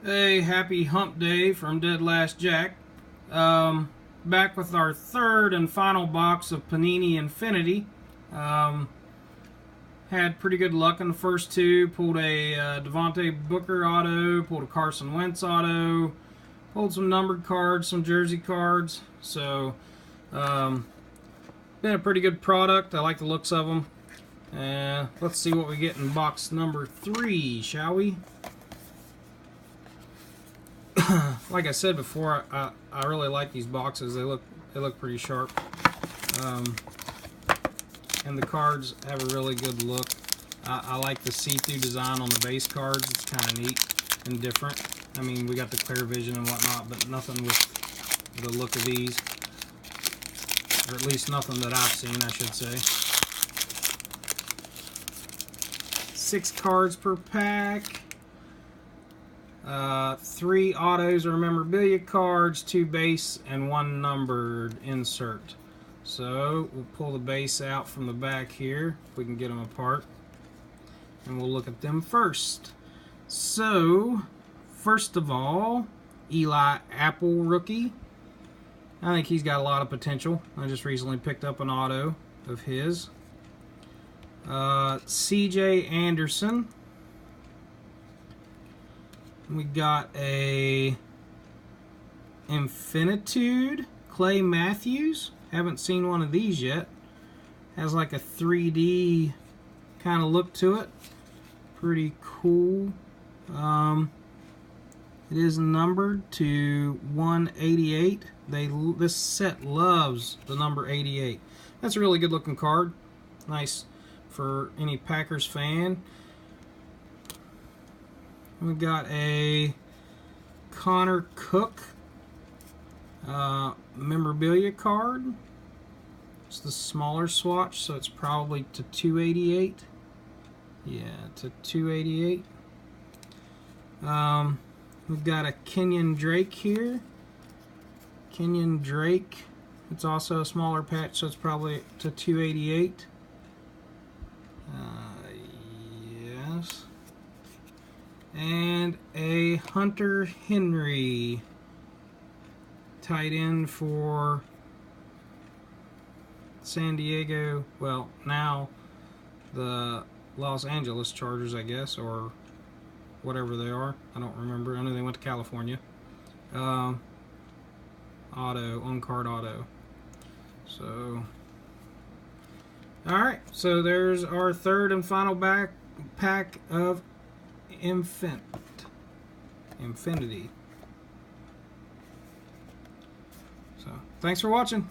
Hey, happy hump day from Dead Last Jack. Back with our third and final box of Panini Infinity. Had pretty good luck in the first two. Pulled a Devontae Booker auto, pulled a Carson Wentz auto, pulled some numbered cards, some jersey cards. So, been a pretty good product. I like the looks of them. Let's see what we get in box number 3, shall we? Like I said before, I really like these boxes. They look pretty sharp, and the cards have a really good look. I like the see-through design on the base cards. It's kind of neat and different. I mean, we got the clear vision and whatnot, but nothing with the look of these, or at least nothing that I've seen, I should say. 6 cards per pack. 3 autos or memorabilia cards, 2 base, and 1 numbered insert. So we'll pull the base out from the back here, if we can get them apart, and we'll look at them first. So, first of all, Eli Apple rookie. I think he's got a lot of potential. I just recently picked up an auto of his. C.J. Anderson. We got a Infinitude, Clay Matthews. Haven't seen one of these yet. Has like a 3D kind of look to it. Pretty cool. It is numbered to 188. This set loves the number 88. That's a really good looking card. Nice for any Packers fan. We got a Connor Cook memorabilia card. It's the smaller swatch, so it's probably to 288. Yeah, to 288. We've got a Kenyon Drake here. Kenyon Drake. It's also a smaller patch, so it's probably to 288. Yes. And a Hunter Henry, tight end for San Diego, well, now the Los Angeles Chargers, I guess, or whatever they are. I don't remember. I know they went to California. Auto, on-card auto. So, alright, so there's our third and final pack of Infinity. So, thanks for watching.